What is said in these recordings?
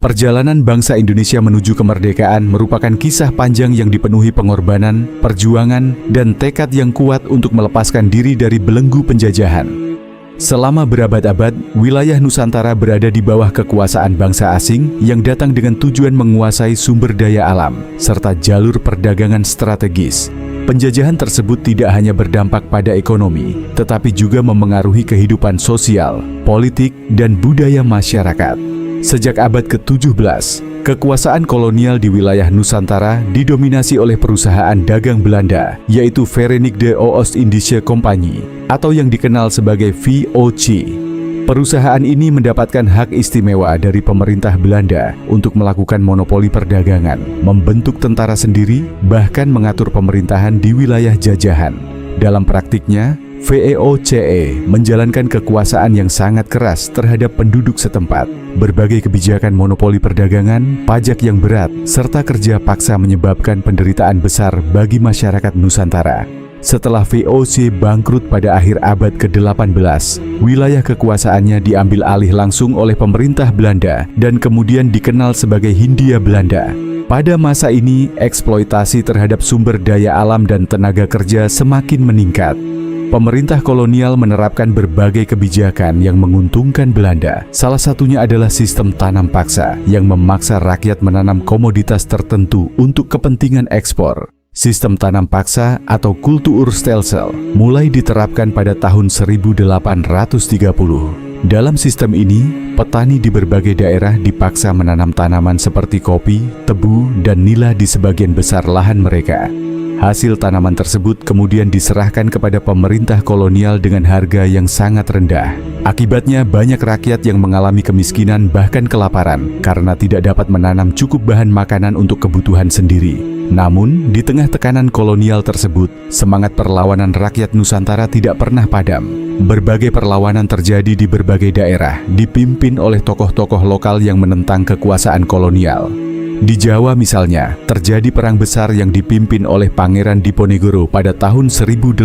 Perjalanan bangsa Indonesia menuju kemerdekaan merupakan kisah panjang yang dipenuhi pengorbanan, perjuangan, dan tekad yang kuat untuk melepaskan diri dari belenggu penjajahan. Selama berabad-abad, wilayah Nusantara berada di bawah kekuasaan bangsa asing yang datang dengan tujuan menguasai sumber daya alam, serta jalur perdagangan strategis. Penjajahan tersebut tidak hanya berdampak pada ekonomi, tetapi juga memengaruhi kehidupan sosial, politik, dan budaya masyarakat. Sejak abad ke-17, kekuasaan kolonial di wilayah Nusantara didominasi oleh perusahaan dagang Belanda, yaitu Verenigde Oost-Indische Compagnie, atau yang dikenal sebagai VOC. Perusahaan ini mendapatkan hak istimewa dari pemerintah Belanda untuk melakukan monopoli perdagangan, membentuk tentara sendiri, bahkan mengatur pemerintahan di wilayah jajahan. Dalam praktiknya, VOCE menjalankan kekuasaan yang sangat keras terhadap penduduk setempat. Berbagai kebijakan monopoli perdagangan, pajak yang berat, serta kerja paksa menyebabkan penderitaan besar bagi masyarakat Nusantara. Setelah VOC bangkrut pada akhir abad ke-18, wilayah kekuasaannya diambil alih langsung oleh pemerintah Belanda dan kemudian dikenal sebagai Hindia Belanda. Pada masa ini, eksploitasi terhadap sumber daya alam dan tenaga kerja semakin meningkat. Pemerintah kolonial menerapkan berbagai kebijakan yang menguntungkan Belanda. Salah satunya adalah sistem tanam paksa yang memaksa rakyat menanam komoditas tertentu untuk kepentingan ekspor. Sistem tanam paksa atau Kultuurstelsel mulai diterapkan pada tahun 1830. Dalam sistem ini, petani di berbagai daerah dipaksa menanam tanaman seperti kopi, tebu, dan nila di sebagian besar lahan mereka. Hasil tanaman tersebut kemudian diserahkan kepada pemerintah kolonial dengan harga yang sangat rendah. Akibatnya banyak rakyat yang mengalami kemiskinan bahkan kelaparan karena tidak dapat menanam cukup bahan makanan untuk kebutuhan sendiri. Namun, di tengah tekanan kolonial tersebut, semangat perlawanan rakyat Nusantara tidak pernah padam. Berbagai perlawanan terjadi di berbagai daerah, dipimpin oleh tokoh-tokoh lokal yang menentang kekuasaan kolonial. Di Jawa misalnya, terjadi perang besar yang dipimpin oleh Pangeran Diponegoro pada tahun 1825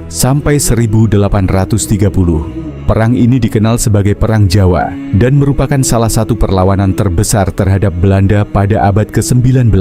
sampai 1830. Perang ini dikenal sebagai Perang Jawa dan merupakan salah satu perlawanan terbesar terhadap Belanda pada abad ke-19.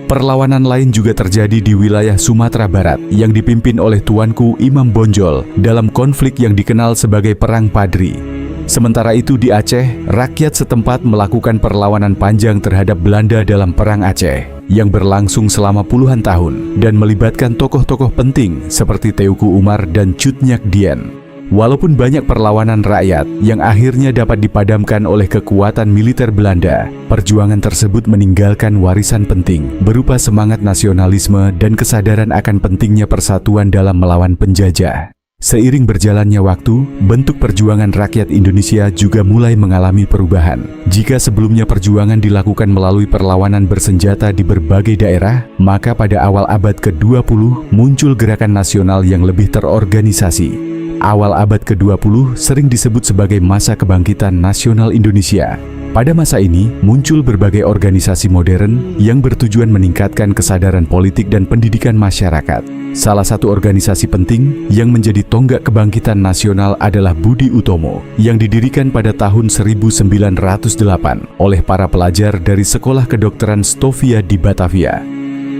Perlawanan lain juga terjadi di wilayah Sumatera Barat yang dipimpin oleh Tuanku Imam Bonjol dalam konflik yang dikenal sebagai Perang Padri. Sementara itu di Aceh, rakyat setempat melakukan perlawanan panjang terhadap Belanda dalam Perang Aceh yang berlangsung selama puluhan tahun dan melibatkan tokoh-tokoh penting seperti Teuku Umar dan Cut Nyak Dien. Walaupun banyak perlawanan rakyat yang akhirnya dapat dipadamkan oleh kekuatan militer Belanda, perjuangan tersebut meninggalkan warisan penting berupa semangat nasionalisme dan kesadaran akan pentingnya persatuan dalam melawan penjajah. Seiring berjalannya waktu, bentuk perjuangan rakyat Indonesia juga mulai mengalami perubahan. Jika sebelumnya perjuangan dilakukan melalui perlawanan bersenjata di berbagai daerah, maka pada awal abad ke-20 muncul gerakan nasional yang lebih terorganisasi. Awal abad ke-20 sering disebut sebagai masa kebangkitan nasional Indonesia. Pada masa ini, muncul berbagai organisasi modern yang bertujuan meningkatkan kesadaran politik dan pendidikan masyarakat. Salah satu organisasi penting yang menjadi tonggak kebangkitan nasional adalah Budi Utomo, yang didirikan pada tahun 1908 oleh para pelajar dari Sekolah Kedokteran Stovia di Batavia.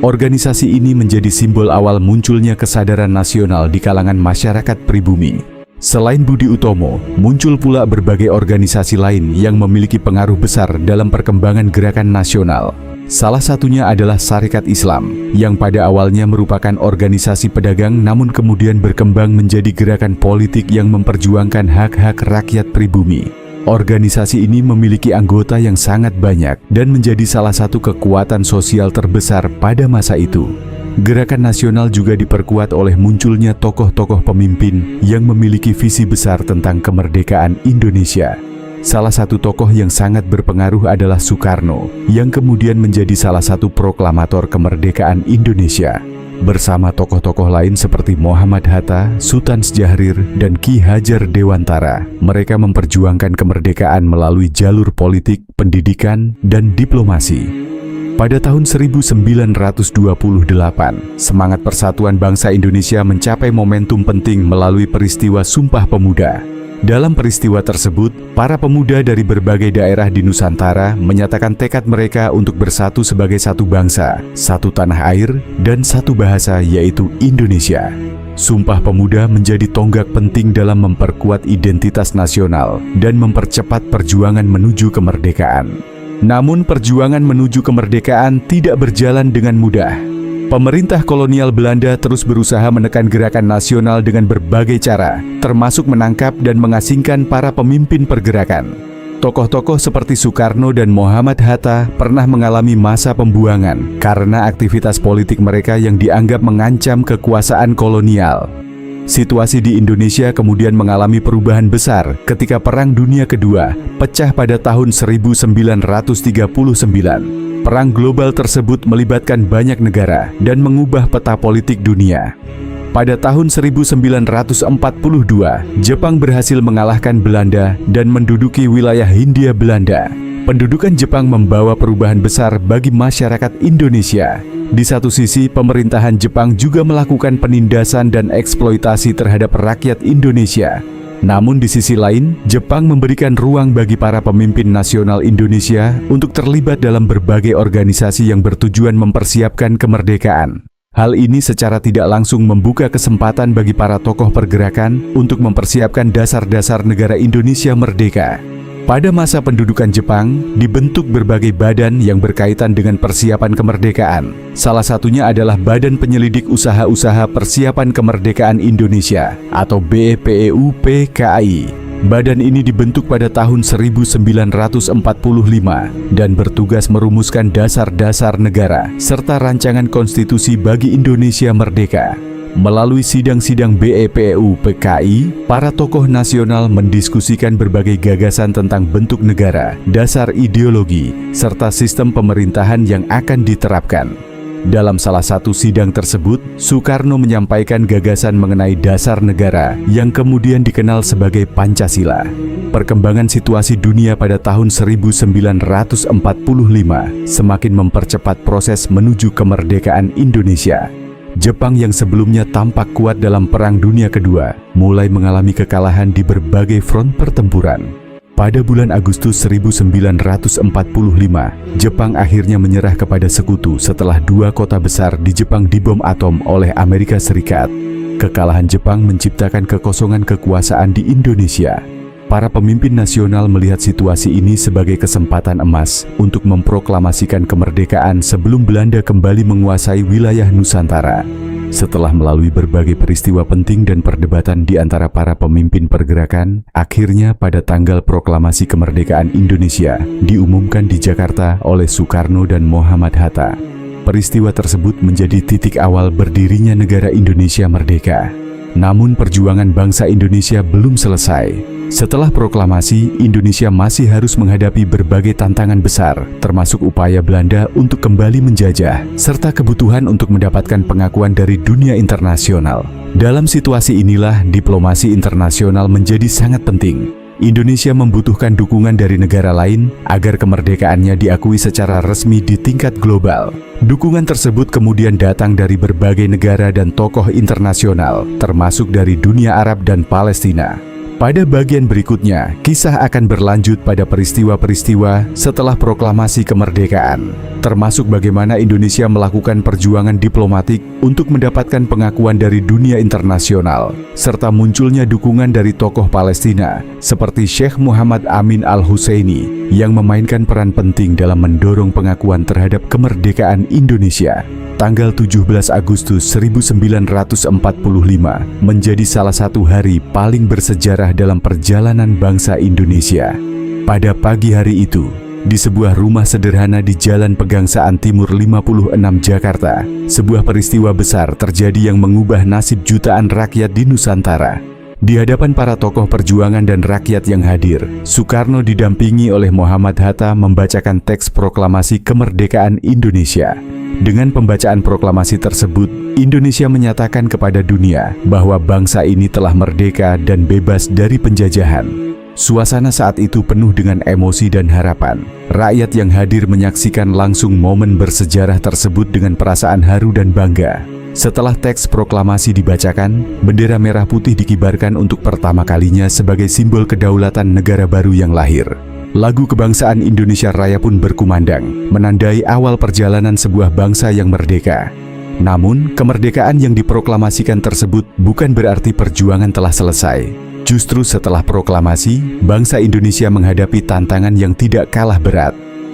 Organisasi ini menjadi simbol awal munculnya kesadaran nasional di kalangan masyarakat pribumi. Selain Budi Utomo, muncul pula berbagai organisasi lain yang memiliki pengaruh besar dalam perkembangan gerakan nasional. Salah satunya adalah Sarekat Islam, yang pada awalnya merupakan organisasi pedagang namun kemudian berkembang menjadi gerakan politik yang memperjuangkan hak-hak rakyat pribumi. Organisasi ini memiliki anggota yang sangat banyak dan menjadi salah satu kekuatan sosial terbesar pada masa itu. Gerakan nasional juga diperkuat oleh munculnya tokoh-tokoh pemimpin yang memiliki visi besar tentang kemerdekaan Indonesia. Salah satu tokoh yang sangat berpengaruh adalah Soekarno, yang kemudian menjadi salah satu proklamator kemerdekaan Indonesia. Bersama tokoh-tokoh lain seperti Muhammad Hatta, Sultan Syahrir, dan Ki Hajar Dewantara, mereka memperjuangkan kemerdekaan melalui jalur politik, pendidikan, dan diplomasi. Pada tahun 1928, semangat persatuan bangsa Indonesia mencapai momentum penting melalui peristiwa Sumpah Pemuda. Dalam peristiwa tersebut, para pemuda dari berbagai daerah di Nusantara menyatakan tekad mereka untuk bersatu sebagai satu bangsa, satu tanah air, dan satu bahasa, yaitu Indonesia. Sumpah Pemuda menjadi tonggak penting dalam memperkuat identitas nasional dan mempercepat perjuangan menuju kemerdekaan. Namun perjuangan menuju kemerdekaan tidak berjalan dengan mudah. Pemerintah kolonial Belanda terus berusaha menekan gerakan nasional dengan berbagai cara, termasuk menangkap dan mengasingkan para pemimpin pergerakan. Tokoh-tokoh seperti Soekarno dan Muhammad Hatta pernah mengalami masa pembuangan karena aktivitas politik mereka yang dianggap mengancam kekuasaan kolonial. Situasi di Indonesia kemudian mengalami perubahan besar ketika Perang Dunia Kedua pecah pada tahun 1939. Perang global tersebut melibatkan banyak negara dan mengubah peta politik dunia. Pada tahun 1942, Jepang berhasil mengalahkan Belanda dan menduduki wilayah Hindia Belanda. Pendudukan Jepang membawa perubahan besar bagi masyarakat Indonesia. Di satu sisi, pemerintahan Jepang juga melakukan penindasan dan eksploitasi terhadap rakyat Indonesia. Namun di sisi lain, Jepang memberikan ruang bagi para pemimpin nasional Indonesia untuk terlibat dalam berbagai organisasi yang bertujuan mempersiapkan kemerdekaan. Hal ini secara tidak langsung membuka kesempatan bagi para tokoh pergerakan untuk mempersiapkan dasar-dasar negara Indonesia merdeka. Pada masa pendudukan Jepang, dibentuk berbagai badan yang berkaitan dengan persiapan kemerdekaan. Salah satunya adalah Badan Penyelidik Usaha-Usaha Persiapan Kemerdekaan Indonesia atau BPEU-PKI. Badan ini dibentuk pada tahun 1945 dan bertugas merumuskan dasar-dasar negara serta rancangan konstitusi bagi Indonesia merdeka. Melalui sidang-sidang BPEU-PKI, para tokoh nasional mendiskusikan berbagai gagasan tentang bentuk negara, dasar ideologi, serta sistem pemerintahan yang akan diterapkan. Dalam salah satu sidang tersebut, Soekarno menyampaikan gagasan mengenai dasar negara yang kemudian dikenal sebagai Pancasila. Perkembangan situasi dunia pada tahun 1945 semakin mempercepat proses menuju kemerdekaan Indonesia. Jepang yang sebelumnya tampak kuat dalam Perang Dunia Kedua mulai mengalami kekalahan di berbagai front pertempuran. Pada bulan Agustus 1945, Jepang akhirnya menyerah kepada sekutu setelah dua kota besar di Jepang dibom atom oleh Amerika Serikat. Kekalahan Jepang menciptakan kekosongan kekuasaan di Indonesia. Para pemimpin nasional melihat situasi ini sebagai kesempatan emas untuk memproklamasikan kemerdekaan sebelum Belanda kembali menguasai wilayah Nusantara. Setelah melalui berbagai peristiwa penting dan perdebatan di antara para pemimpin pergerakan, akhirnya pada tanggal proklamasi kemerdekaan Indonesia diumumkan di Jakarta oleh Soekarno dan Muhammad Hatta. Peristiwa tersebut menjadi titik awal berdirinya negara Indonesia merdeka. Namun perjuangan bangsa Indonesia belum selesai. Setelah proklamasi, Indonesia masih harus menghadapi berbagai tantangan besar, termasuk upaya Belanda untuk kembali menjajah, serta kebutuhan untuk mendapatkan pengakuan dari dunia internasional. Dalam situasi inilah, diplomasi internasional menjadi sangat penting. Indonesia membutuhkan dukungan dari negara lain agar kemerdekaannya diakui secara resmi di tingkat global. Dukungan tersebut kemudian datang dari berbagai negara dan tokoh internasional, termasuk dari dunia Arab dan Palestina. Pada bagian berikutnya, kisah akan berlanjut pada peristiwa-peristiwa setelah proklamasi kemerdekaan, termasuk bagaimana Indonesia melakukan perjuangan diplomatik untuk mendapatkan pengakuan dari dunia internasional, serta munculnya dukungan dari tokoh Palestina seperti Syekh Muhammad Amin Al-Husseini yang memainkan peran penting dalam mendorong pengakuan terhadap kemerdekaan Indonesia. Tanggal 17 Agustus 1945 menjadi salah satu hari paling bersejarah dalam perjalanan bangsa Indonesia. Pada pagi hari itu, di sebuah rumah sederhana di Jalan Pegangsaan Timur 56 Jakarta, sebuah peristiwa besar terjadi yang mengubah nasib jutaan rakyat di Nusantara. Di hadapan para tokoh perjuangan dan rakyat yang hadir, Soekarno didampingi oleh Muhammad Hatta membacakan teks proklamasi kemerdekaan Indonesia. Dengan pembacaan proklamasi tersebut, Indonesia menyatakan kepada dunia bahwa bangsa ini telah merdeka dan bebas dari penjajahan. Suasana saat itu penuh dengan emosi dan harapan. Rakyat yang hadir menyaksikan langsung momen bersejarah tersebut dengan perasaan haru dan bangga. Setelah teks proklamasi dibacakan, bendera merah putih dikibarkan untuk pertama kalinya sebagai simbol kedaulatan negara baru yang lahir. Lagu kebangsaan Indonesia Raya pun berkumandang, menandai awal perjalanan sebuah bangsa yang merdeka. Namun, kemerdekaan yang diproklamasikan tersebut bukan berarti perjuangan telah selesai. Justru setelah proklamasi, bangsa Indonesia menghadapi tantangan yang tidak kalah berat.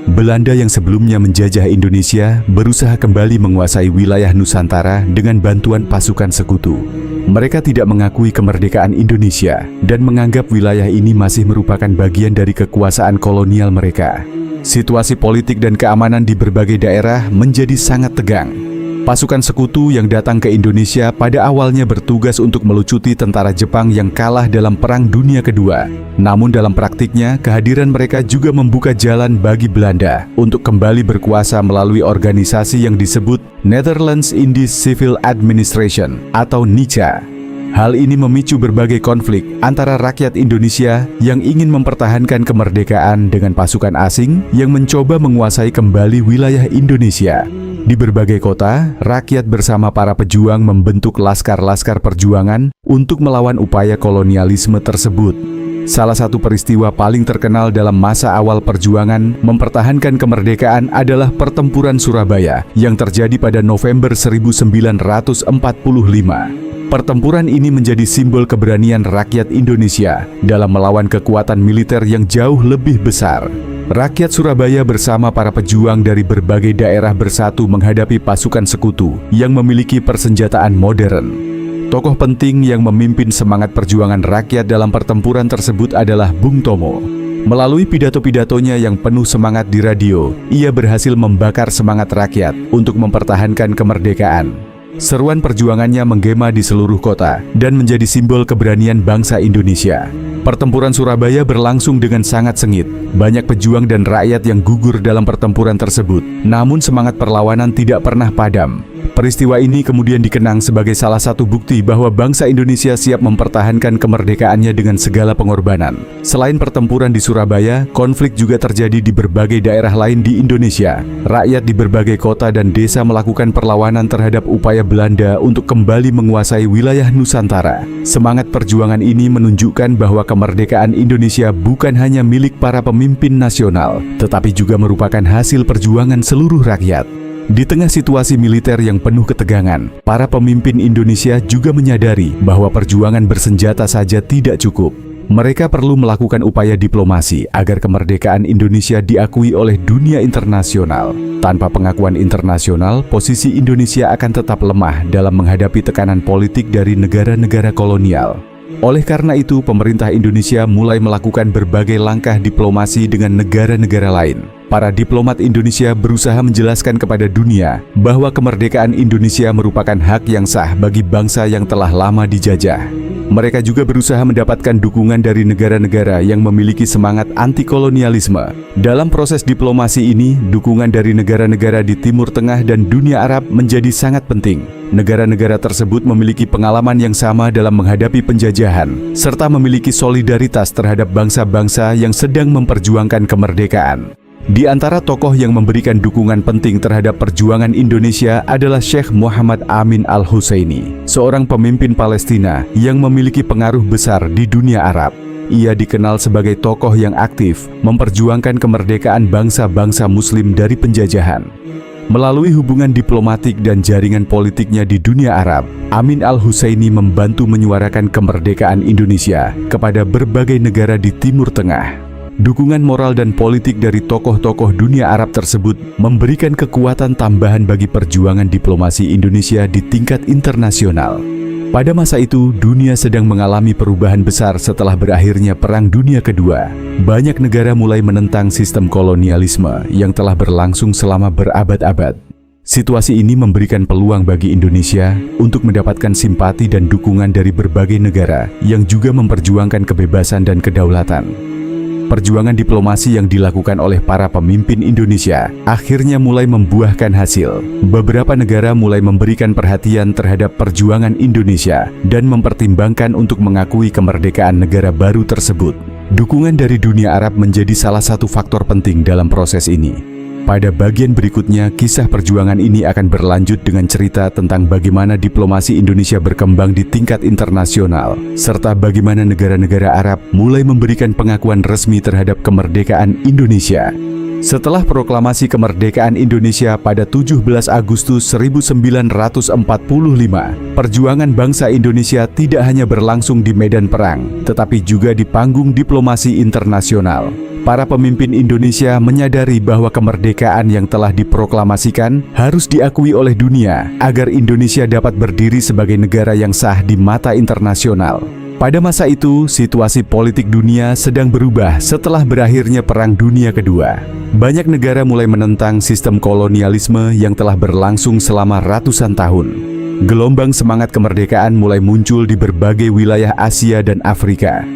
Belanda yang sebelumnya menjajah Indonesia berusaha kembali menguasai wilayah Nusantara dengan bantuan pasukan sekutu. Mereka tidak mengakui kemerdekaan Indonesia dan menganggap wilayah ini masih merupakan bagian dari kekuasaan kolonial mereka. Situasi politik dan keamanan di berbagai daerah menjadi sangat tegang. Pasukan sekutu yang datang ke Indonesia pada awalnya bertugas untuk melucuti tentara Jepang yang kalah dalam Perang Dunia Kedua. Namun dalam praktiknya, kehadiran mereka juga membuka jalan bagi Belanda untuk kembali berkuasa melalui organisasi yang disebut Netherlands Indies Civil Administration atau NICA. Hal ini memicu berbagai konflik antara rakyat Indonesia yang ingin mempertahankan kemerdekaan dengan pasukan asing yang mencoba menguasai kembali wilayah Indonesia. Di berbagai kota, rakyat bersama para pejuang membentuk laskar-laskar perjuangan untuk melawan upaya kolonialisme tersebut. Salah satu peristiwa paling terkenal dalam masa awal perjuangan mempertahankan kemerdekaan adalah Pertempuran Surabaya yang terjadi pada November 1945. Pertempuran ini menjadi simbol keberanian rakyat Indonesia dalam melawan kekuatan militer yang jauh lebih besar. Rakyat Surabaya bersama para pejuang dari berbagai daerah bersatu menghadapi pasukan sekutu yang memiliki persenjataan modern. Tokoh penting yang memimpin semangat perjuangan rakyat dalam pertempuran tersebut adalah Bung Tomo. Melalui pidato-pidatonya yang penuh semangat di radio, ia berhasil membakar semangat rakyat untuk mempertahankan kemerdekaan. Seruan perjuangannya menggema di seluruh kota dan menjadi simbol keberanian bangsa Indonesia. Pertempuran Surabaya berlangsung dengan sangat sengit. Banyak pejuang dan rakyat yang gugur dalam pertempuran tersebut. Namun semangat perlawanan tidak pernah padam. Peristiwa ini kemudian dikenang sebagai salah satu bukti bahwa bangsa Indonesia siap mempertahankan kemerdekaannya dengan segala pengorbanan. Selain pertempuran di Surabaya, konflik juga terjadi di berbagai daerah lain di Indonesia. Rakyat di berbagai kota dan desa melakukan perlawanan terhadap upaya Belanda untuk kembali menguasai wilayah Nusantara. Semangat perjuangan ini menunjukkan bahwa kemerdekaan Indonesia bukan hanya milik para pemimpin nasional, tetapi juga merupakan hasil perjuangan seluruh rakyat. Di tengah situasi militer yang penuh ketegangan, para pemimpin Indonesia juga menyadari bahwa perjuangan bersenjata saja tidak cukup. Mereka perlu melakukan upaya diplomasi agar kemerdekaan Indonesia diakui oleh dunia internasional. Tanpa pengakuan internasional, posisi Indonesia akan tetap lemah dalam menghadapi tekanan politik dari negara-negara kolonial. Oleh karena itu, pemerintah Indonesia mulai melakukan berbagai langkah diplomasi dengan negara-negara lain. Para diplomat Indonesia berusaha menjelaskan kepada dunia bahwa kemerdekaan Indonesia merupakan hak yang sah bagi bangsa yang telah lama dijajah. Mereka juga berusaha mendapatkan dukungan dari negara-negara yang memiliki semangat anti-kolonialisme. Dalam proses diplomasi ini, dukungan dari negara-negara di Timur Tengah dan dunia Arab menjadi sangat penting. Negara-negara tersebut memiliki pengalaman yang sama dalam menghadapi penjajahan, serta memiliki solidaritas terhadap bangsa-bangsa yang sedang memperjuangkan kemerdekaan. Di antara tokoh yang memberikan dukungan penting terhadap perjuangan Indonesia adalah Syekh Muhammad Amin Al-Husseini, seorang pemimpin Palestina yang memiliki pengaruh besar di dunia Arab. Ia dikenal sebagai tokoh yang aktif memperjuangkan kemerdekaan bangsa-bangsa Muslim dari penjajahan. Melalui hubungan diplomatik dan jaringan politiknya di dunia Arab, Amin Al-Husseini membantu menyuarakan kemerdekaan Indonesia kepada berbagai negara di Timur Tengah. Dukungan moral dan politik dari tokoh-tokoh dunia Arab tersebut memberikan kekuatan tambahan bagi perjuangan diplomasi Indonesia di tingkat internasional. Pada masa itu, dunia sedang mengalami perubahan besar setelah berakhirnya Perang Dunia Kedua. Banyak negara mulai menentang sistem kolonialisme yang telah berlangsung selama berabad-abad. Situasi ini memberikan peluang bagi Indonesia untuk mendapatkan simpati dan dukungan dari berbagai negara yang juga memperjuangkan kebebasan dan kedaulatan. Perjuangan diplomasi yang dilakukan oleh para pemimpin Indonesia akhirnya mulai membuahkan hasil. Beberapa negara mulai memberikan perhatian terhadap perjuangan Indonesia dan mempertimbangkan untuk mengakui kemerdekaan negara baru tersebut. Dukungan dari dunia Arab menjadi salah satu faktor penting dalam proses ini. Pada bagian berikutnya, kisah perjuangan ini akan berlanjut dengan cerita tentang bagaimana diplomasi Indonesia berkembang di tingkat internasional, serta bagaimana negara-negara Arab mulai memberikan pengakuan resmi terhadap kemerdekaan Indonesia. Setelah proklamasi kemerdekaan Indonesia pada 17 Agustus 1945, perjuangan bangsa Indonesia tidak hanya berlangsung di medan perang, tetapi juga di panggung diplomasi internasional. Para pemimpin Indonesia menyadari bahwa kemerdekaan yang telah diproklamasikan harus diakui oleh dunia agar Indonesia dapat berdiri sebagai negara yang sah di mata internasional. Pada masa itu, situasi politik dunia sedang berubah setelah berakhirnya Perang Dunia Kedua. Banyak negara mulai menentang sistem kolonialisme yang telah berlangsung selama ratusan tahun. Gelombang semangat kemerdekaan mulai muncul di berbagai wilayah Asia dan Afrika.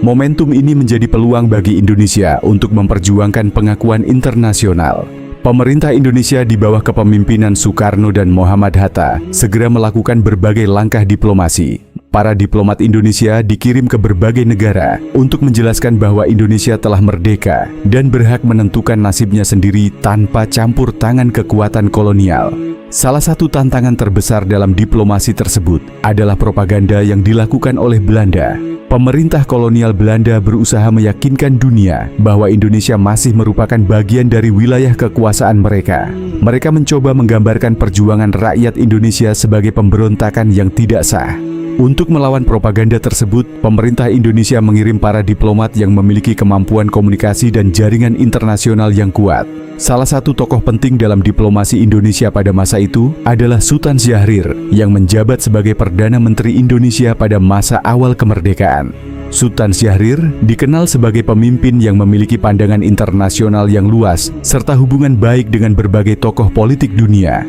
Momentum ini menjadi peluang bagi Indonesia untuk memperjuangkan pengakuan internasional. Pemerintah Indonesia di bawah kepemimpinan Soekarno dan Muhammad Hatta segera melakukan berbagai langkah diplomasi. Para diplomat Indonesia dikirim ke berbagai negara untuk menjelaskan bahwa Indonesia telah merdeka dan berhak menentukan nasibnya sendiri tanpa campur tangan kekuatan kolonial. Salah satu tantangan terbesar dalam diplomasi tersebut adalah propaganda yang dilakukan oleh Belanda. Pemerintah kolonial Belanda berusaha meyakinkan dunia bahwa Indonesia masih merupakan bagian dari wilayah kekuasaan mereka. Mereka mencoba menggambarkan perjuangan rakyat Indonesia sebagai pemberontakan yang tidak sah. Untuk melawan propaganda tersebut, pemerintah Indonesia mengirim para diplomat yang memiliki kemampuan komunikasi dan jaringan internasional yang kuat. Salah satu tokoh penting dalam diplomasi Indonesia pada masa itu adalah Sultan Syahrir yang menjabat sebagai Perdana Menteri Indonesia pada masa awal kemerdekaan. Sultan Syahrir dikenal sebagai pemimpin yang memiliki pandangan internasional yang luas serta hubungan baik dengan berbagai tokoh politik dunia.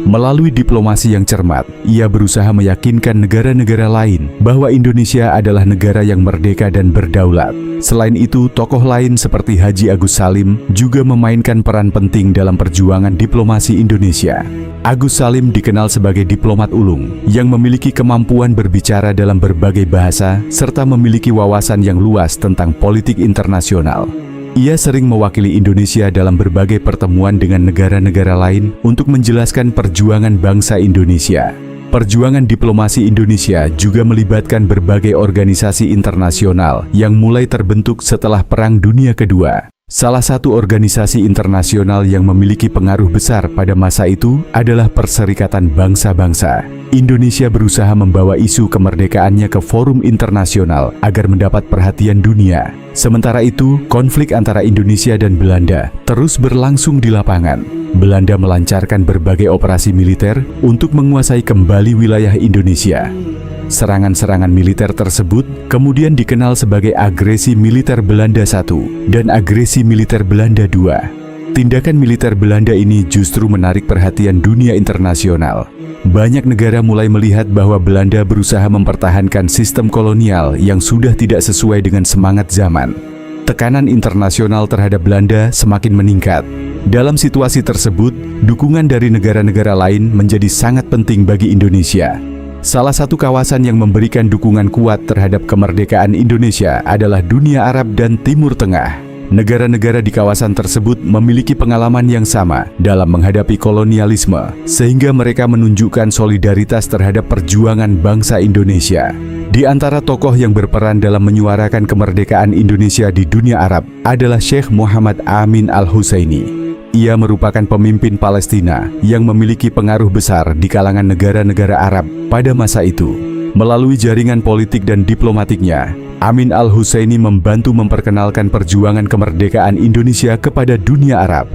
Melalui diplomasi yang cermat, ia berusaha meyakinkan negara-negara lain bahwa Indonesia adalah negara yang merdeka dan berdaulat. Selain itu, tokoh lain seperti Haji Agus Salim juga memainkan peran penting dalam perjuangan diplomasi Indonesia. Agus Salim dikenal sebagai diplomat ulung yang memiliki kemampuan berbicara dalam berbagai bahasa serta memiliki wawasan yang luas tentang politik internasional. Ia sering mewakili Indonesia dalam berbagai pertemuan dengan negara-negara lain untuk menjelaskan perjuangan bangsa Indonesia. Perjuangan diplomasi Indonesia juga melibatkan berbagai organisasi internasional yang mulai terbentuk setelah Perang Dunia Kedua. Salah satu organisasi internasional yang memiliki pengaruh besar pada masa itu adalah Perserikatan Bangsa-Bangsa. Indonesia berusaha membawa isu kemerdekaannya ke forum internasional agar mendapat perhatian dunia. Sementara itu, konflik antara Indonesia dan Belanda terus berlangsung di lapangan. Belanda melancarkan berbagai operasi militer untuk menguasai kembali wilayah Indonesia. Serangan-serangan militer tersebut kemudian dikenal sebagai agresi militer Belanda I dan agresi militer Belanda II. Tindakan militer Belanda ini justru menarik perhatian dunia internasional. Banyak negara mulai melihat bahwa Belanda berusaha mempertahankan sistem kolonial yang sudah tidak sesuai dengan semangat zaman. Tekanan internasional terhadap Belanda semakin meningkat. Dalam situasi tersebut, dukungan dari negara-negara lain menjadi sangat penting bagi Indonesia. Salah satu kawasan yang memberikan dukungan kuat terhadap kemerdekaan Indonesia adalah dunia Arab dan Timur Tengah. Negara-negara di kawasan tersebut memiliki pengalaman yang sama dalam menghadapi kolonialisme, sehingga mereka menunjukkan solidaritas terhadap perjuangan bangsa Indonesia. Di antara tokoh yang berperan dalam menyuarakan kemerdekaan Indonesia di dunia Arab adalah Syekh Muhammad Amin Al-Husaini. Ia merupakan pemimpin Palestina yang memiliki pengaruh besar di kalangan negara-negara Arab pada masa itu. Melalui jaringan politik dan diplomatiknya, Amin Al-Husaini membantu memperkenalkan perjuangan kemerdekaan Indonesia kepada dunia Arab.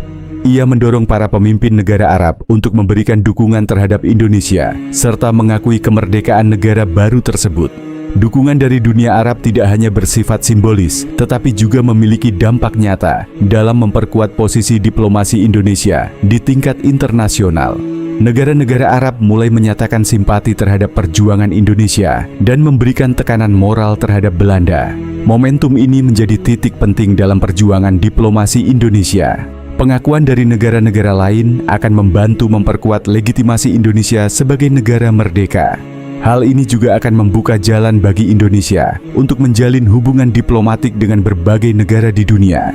Ia mendorong para pemimpin negara Arab untuk memberikan dukungan terhadap Indonesia, serta mengakui kemerdekaan negara baru tersebut. Dukungan dari dunia Arab tidak hanya bersifat simbolis, tetapi juga memiliki dampak nyata dalam memperkuat posisi diplomasi Indonesia di tingkat internasional. Negara-negara Arab mulai menyatakan simpati terhadap perjuangan Indonesia dan memberikan tekanan moral terhadap Belanda. Momentum ini menjadi titik penting dalam perjuangan diplomasi Indonesia. Pengakuan dari negara-negara lain akan membantu memperkuat legitimasi Indonesia sebagai negara merdeka. Hal ini juga akan membuka jalan bagi Indonesia untuk menjalin hubungan diplomatik dengan berbagai negara di dunia.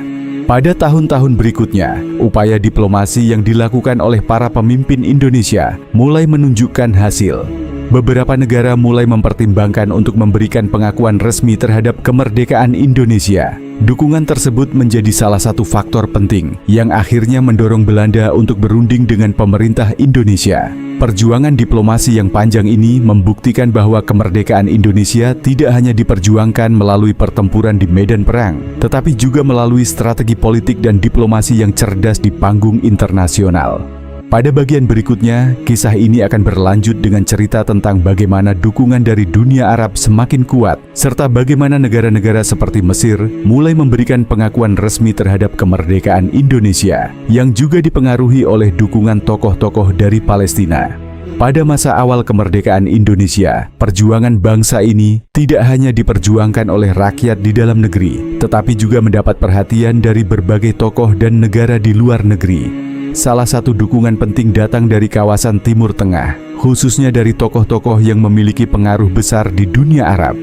Pada tahun-tahun berikutnya, upaya diplomasi yang dilakukan oleh para pemimpin Indonesia mulai menunjukkan hasil. Beberapa negara mulai mempertimbangkan untuk memberikan pengakuan resmi terhadap kemerdekaan Indonesia. Dukungan tersebut menjadi salah satu faktor penting yang akhirnya mendorong Belanda untuk berunding dengan pemerintah Indonesia. Perjuangan diplomasi yang panjang ini membuktikan bahwa kemerdekaan Indonesia tidak hanya diperjuangkan melalui pertempuran di medan perang, tetapi juga melalui strategi politik dan diplomasi yang cerdas di panggung internasional. Pada bagian berikutnya, kisah ini akan berlanjut dengan cerita tentang bagaimana dukungan dari dunia Arab semakin kuat, serta bagaimana negara-negara seperti Mesir mulai memberikan pengakuan resmi terhadap kemerdekaan Indonesia, yang juga dipengaruhi oleh dukungan tokoh-tokoh dari Palestina. Pada masa awal kemerdekaan Indonesia, perjuangan bangsa ini tidak hanya diperjuangkan oleh rakyat di dalam negeri, tetapi juga mendapat perhatian dari berbagai tokoh dan negara di luar negeri. Salah satu dukungan penting datang dari kawasan Timur Tengah, khususnya dari tokoh-tokoh yang memiliki pengaruh besar di dunia Arab.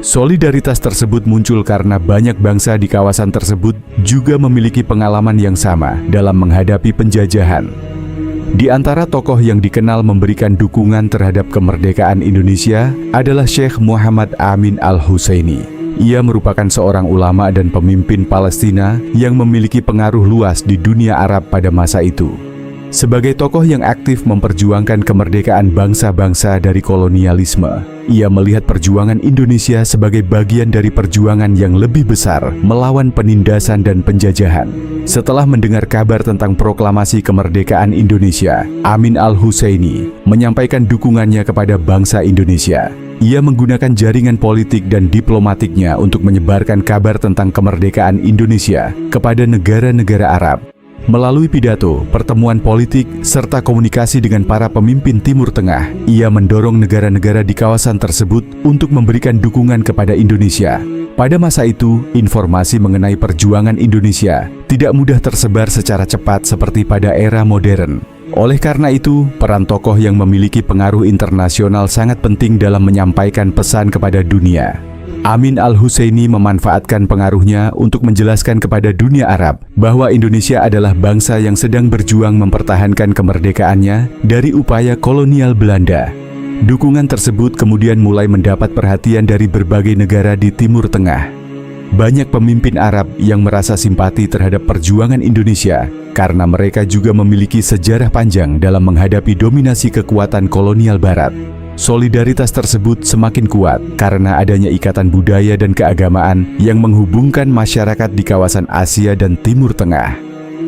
Solidaritas tersebut muncul karena banyak bangsa di kawasan tersebut juga memiliki pengalaman yang sama dalam menghadapi penjajahan. Di antara tokoh yang dikenal memberikan dukungan terhadap kemerdekaan Indonesia adalah Syekh Muhammad Amin Al-Husseini. Ia merupakan seorang ulama dan pemimpin Palestina yang memiliki pengaruh luas di dunia Arab pada masa itu. Sebagai tokoh yang aktif memperjuangkan kemerdekaan bangsa-bangsa dari kolonialisme, ia melihat perjuangan Indonesia sebagai bagian dari perjuangan yang lebih besar melawan penindasan dan penjajahan. Setelah mendengar kabar tentang proklamasi kemerdekaan Indonesia, Amin Al-Husseini menyampaikan dukungannya kepada bangsa Indonesia. Ia menggunakan jaringan politik dan diplomatiknya untuk menyebarkan kabar tentang kemerdekaan Indonesia kepada negara-negara Arab. Melalui pidato, pertemuan politik, serta komunikasi dengan para pemimpin Timur Tengah, ia mendorong negara-negara di kawasan tersebut untuk memberikan dukungan kepada Indonesia. Pada masa itu, informasi mengenai perjuangan Indonesia tidak mudah tersebar secara cepat seperti pada era modern. Oleh karena itu, peran tokoh yang memiliki pengaruh internasional sangat penting dalam menyampaikan pesan kepada dunia. Amin Al-Husseini memanfaatkan pengaruhnya untuk menjelaskan kepada dunia Arab bahwa Indonesia adalah bangsa yang sedang berjuang mempertahankan kemerdekaannya dari upaya kolonial Belanda. Dukungan tersebut kemudian mulai mendapat perhatian dari berbagai negara di Timur Tengah. Banyak pemimpin Arab yang merasa simpati terhadap perjuangan Indonesia karena mereka juga memiliki sejarah panjang dalam menghadapi dominasi kekuatan kolonial Barat. Solidaritas tersebut semakin kuat karena adanya ikatan budaya dan keagamaan yang menghubungkan masyarakat di kawasan Asia dan Timur Tengah.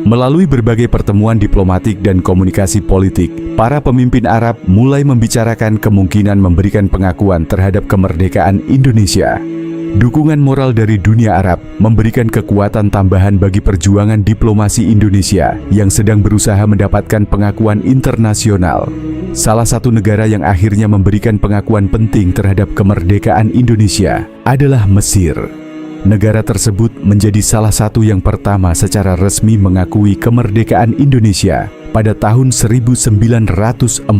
Melalui berbagai pertemuan diplomatik dan komunikasi politik, para pemimpin Arab mulai membicarakan kemungkinan memberikan pengakuan terhadap kemerdekaan Indonesia. Dukungan moral dari dunia Arab memberikan kekuatan tambahan bagi perjuangan diplomasi Indonesia yang sedang berusaha mendapatkan pengakuan internasional. Salah satu negara yang akhirnya memberikan pengakuan penting terhadap kemerdekaan Indonesia adalah Mesir. Negara tersebut menjadi salah satu yang pertama secara resmi mengakui kemerdekaan Indonesia pada tahun 1947.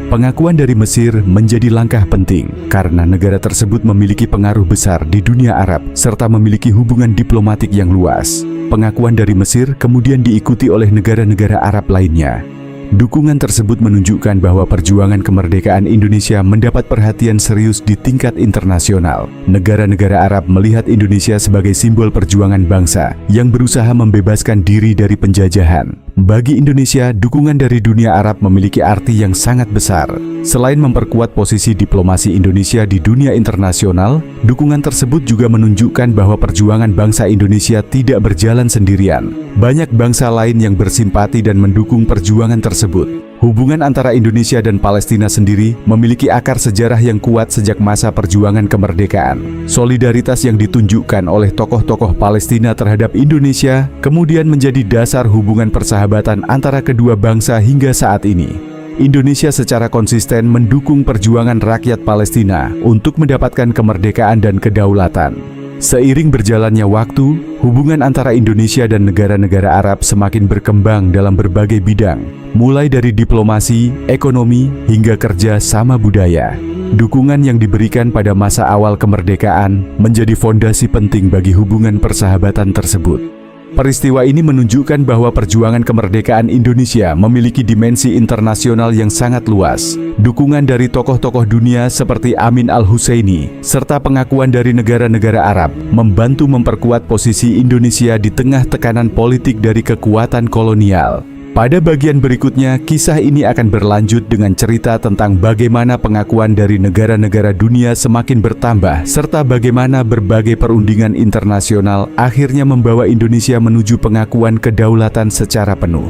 Pengakuan dari Mesir menjadi langkah penting karena negara tersebut memiliki pengaruh besar di dunia Arab serta memiliki hubungan diplomatik yang luas. Pengakuan dari Mesir kemudian diikuti oleh negara-negara Arab lainnya. Dukungan tersebut menunjukkan bahwa perjuangan kemerdekaan Indonesia mendapat perhatian serius di tingkat internasional. Negara-negara Arab melihat Indonesia sebagai simbol perjuangan bangsa yang berusaha membebaskan diri dari penjajahan. Bagi Indonesia, dukungan dari dunia Arab memiliki arti yang sangat besar. Selain memperkuat posisi diplomasi Indonesia di dunia internasional, dukungan tersebut juga menunjukkan bahwa perjuangan bangsa Indonesia tidak berjalan sendirian. Banyak bangsa lain yang bersimpati dan mendukung perjuangan tersebut. Hubungan antara Indonesia dan Palestina sendiri memiliki akar sejarah yang kuat sejak masa perjuangan kemerdekaan. Solidaritas yang ditunjukkan oleh tokoh-tokoh Palestina terhadap Indonesia kemudian menjadi dasar hubungan persahabatan antara kedua bangsa hingga saat ini. Indonesia secara konsisten mendukung perjuangan rakyat Palestina untuk mendapatkan kemerdekaan dan kedaulatan. Seiring berjalannya waktu, hubungan antara Indonesia dan negara-negara Arab semakin berkembang dalam berbagai bidang, mulai dari diplomasi, ekonomi, hingga kerja sama budaya. Dukungan yang diberikan pada masa awal kemerdekaan menjadi fondasi penting bagi hubungan persahabatan tersebut. Peristiwa ini menunjukkan bahwa perjuangan kemerdekaan Indonesia memiliki dimensi internasional yang sangat luas. Dukungan dari tokoh-tokoh dunia seperti Amin Al-Husseini, serta pengakuan dari negara-negara Arab, membantu memperkuat posisi Indonesia di tengah tekanan politik dari kekuatan kolonial. Pada bagian berikutnya, kisah ini akan berlanjut dengan cerita tentang bagaimana pengakuan dari negara-negara dunia semakin bertambah, serta bagaimana berbagai perundingan internasional akhirnya membawa Indonesia menuju pengakuan kedaulatan secara penuh.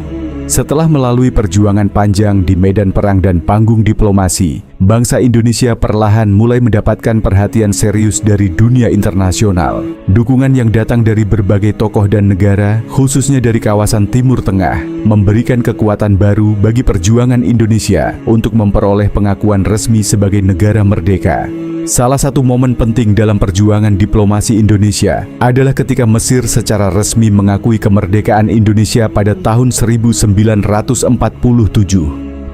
Setelah melalui perjuangan panjang di medan perang dan panggung diplomasi, bangsa Indonesia perlahan mulai mendapatkan perhatian serius dari dunia internasional. Dukungan yang datang dari berbagai tokoh dan negara, khususnya dari kawasan Timur Tengah, memberikan kekuatan baru bagi perjuangan Indonesia untuk memperoleh pengakuan resmi sebagai negara merdeka. Salah satu momen penting dalam perjuangan diplomasi Indonesia adalah ketika Mesir secara resmi mengakui kemerdekaan Indonesia pada tahun 1947.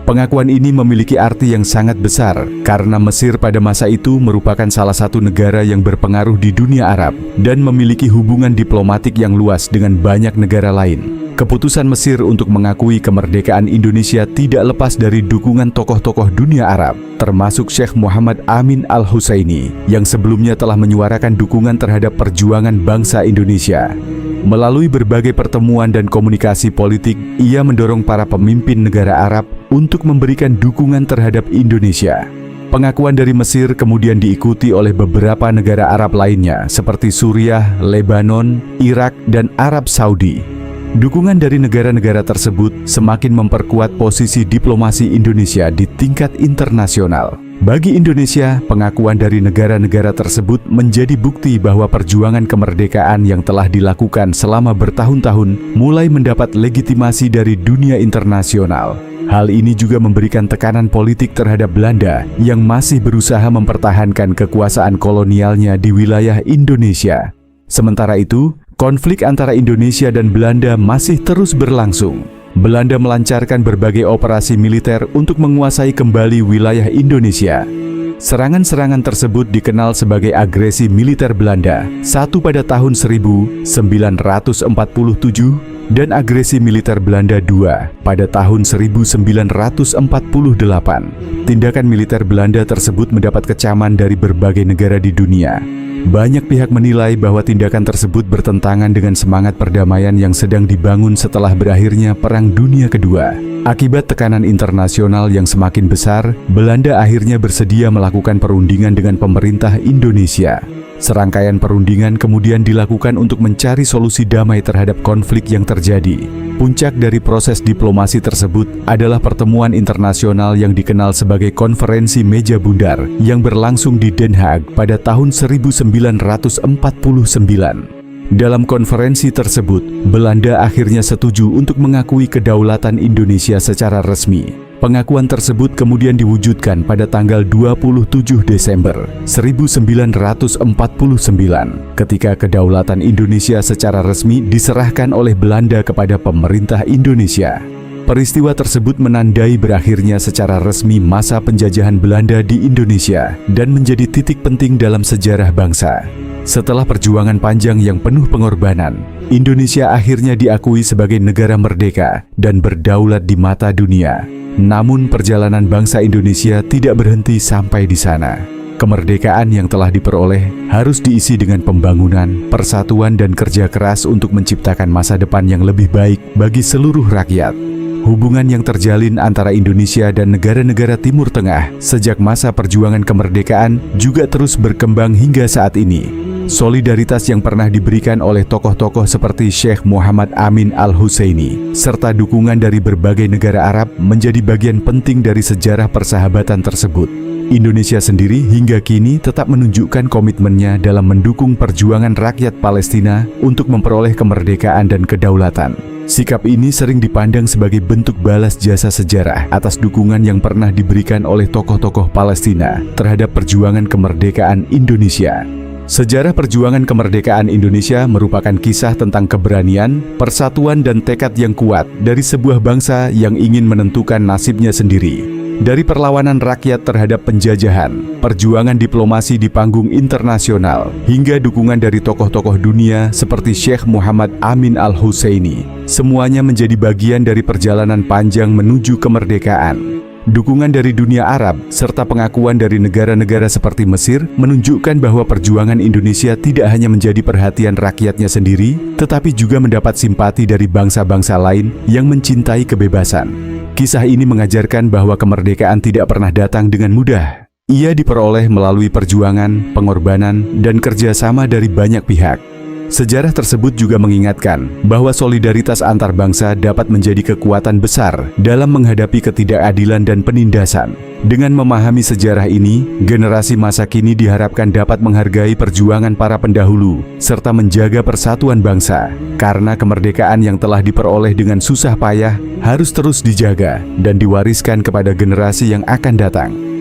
Pengakuan ini memiliki arti yang sangat besar karena Mesir pada masa itu merupakan salah satu negara yang berpengaruh di dunia Arab dan memiliki hubungan diplomatik yang luas dengan banyak negara lain. Keputusan Mesir untuk mengakui kemerdekaan Indonesia tidak lepas dari dukungan tokoh-tokoh dunia Arab, termasuk Syekh Muhammad Amin Al-Husseini, yang sebelumnya telah menyuarakan dukungan terhadap perjuangan bangsa Indonesia. Melalui berbagai pertemuan dan komunikasi politik, ia mendorong para pemimpin negara Arab untuk memberikan dukungan terhadap Indonesia. Pengakuan dari Mesir kemudian diikuti oleh beberapa negara Arab lainnya seperti Suriah, Lebanon, Irak, dan Arab Saudi. Dukungan dari negara-negara tersebut semakin memperkuat posisi diplomasi Indonesia di tingkat internasional. Bagi Indonesia, pengakuan dari negara-negara tersebut menjadi bukti bahwa perjuangan kemerdekaan yang telah dilakukan selama bertahun-tahun mulai mendapat legitimasi dari dunia internasional. Hal ini juga memberikan tekanan politik terhadap Belanda yang masih berusaha mempertahankan kekuasaan kolonialnya di wilayah Indonesia. Sementara itu, konflik antara Indonesia dan Belanda masih terus berlangsung. Belanda melancarkan berbagai operasi militer untuk menguasai kembali wilayah Indonesia. Serangan-serangan tersebut dikenal sebagai agresi militer Belanda, satu pada tahun 1947 dan agresi militer Belanda II pada tahun 1948. Tindakan militer Belanda tersebut mendapat kecaman dari berbagai negara di dunia. Banyak pihak menilai bahwa tindakan tersebut bertentangan dengan semangat perdamaian yang sedang dibangun setelah berakhirnya Perang Dunia Kedua. Akibat tekanan internasional yang semakin besar, Belanda akhirnya bersedia melakukan perundingan dengan pemerintah Indonesia. Serangkaian perundingan kemudian dilakukan untuk mencari solusi damai terhadap konflik yang terjadi. Puncak dari proses diplomasi tersebut adalah pertemuan internasional yang dikenal sebagai Konferensi Meja Bundar yang berlangsung di Den Haag pada tahun 1949. Dalam konferensi tersebut, Belanda akhirnya setuju untuk mengakui kedaulatan Indonesia secara resmi. Pengakuan tersebut kemudian diwujudkan pada tanggal 27 Desember 1949 ketika kedaulatan Indonesia secara resmi diserahkan oleh Belanda kepada pemerintah Indonesia. Peristiwa tersebut menandai berakhirnya secara resmi masa penjajahan Belanda di Indonesia dan menjadi titik penting dalam sejarah bangsa. Setelah perjuangan panjang yang penuh pengorbanan, Indonesia akhirnya diakui sebagai negara merdeka dan berdaulat di mata dunia. Namun perjalanan bangsa Indonesia tidak berhenti sampai di sana. Kemerdekaan yang telah diperoleh harus diisi dengan pembangunan, persatuan dan kerja keras untuk menciptakan masa depan yang lebih baik bagi seluruh rakyat. Hubungan yang terjalin antara Indonesia dan negara-negara Timur Tengah sejak masa perjuangan kemerdekaan juga terus berkembang hingga saat ini. Solidaritas yang pernah diberikan oleh tokoh-tokoh seperti Syekh Muhammad Amin Al-Husseini serta dukungan dari berbagai negara Arab menjadi bagian penting dari sejarah persahabatan tersebut. Indonesia sendiri hingga kini tetap menunjukkan komitmennya dalam mendukung perjuangan rakyat Palestina untuk memperoleh kemerdekaan dan kedaulatan. Sikap ini sering dipandang sebagai bentuk balas jasa sejarah atas dukungan yang pernah diberikan oleh tokoh-tokoh Palestina terhadap perjuangan kemerdekaan Indonesia. Sejarah perjuangan kemerdekaan Indonesia merupakan kisah tentang keberanian, persatuan dan tekad yang kuat dari sebuah bangsa yang ingin menentukan nasibnya sendiri. Dari perlawanan rakyat terhadap penjajahan, perjuangan diplomasi di panggung internasional, hingga dukungan dari tokoh-tokoh dunia seperti Syekh Muhammad Amin Al-Husaini, semuanya menjadi bagian dari perjalanan panjang menuju kemerdekaan. Dukungan dari dunia Arab serta pengakuan dari negara-negara seperti Mesir menunjukkan bahwa perjuangan Indonesia tidak hanya menjadi perhatian rakyatnya sendiri, tetapi juga mendapat simpati dari bangsa-bangsa lain yang mencintai kebebasan. Kisah ini mengajarkan bahwa kemerdekaan tidak pernah datang dengan mudah. Ia diperoleh melalui perjuangan, pengorbanan, dan kerjasama dari banyak pihak. Sejarah tersebut juga mengingatkan bahwa solidaritas antar bangsa dapat menjadi kekuatan besar dalam menghadapi ketidakadilan dan penindasan. Dengan memahami sejarah ini, generasi masa kini diharapkan dapat menghargai perjuangan para pendahulu serta menjaga persatuan bangsa, karena kemerdekaan yang telah diperoleh dengan susah payah harus terus dijaga dan diwariskan kepada generasi yang akan datang.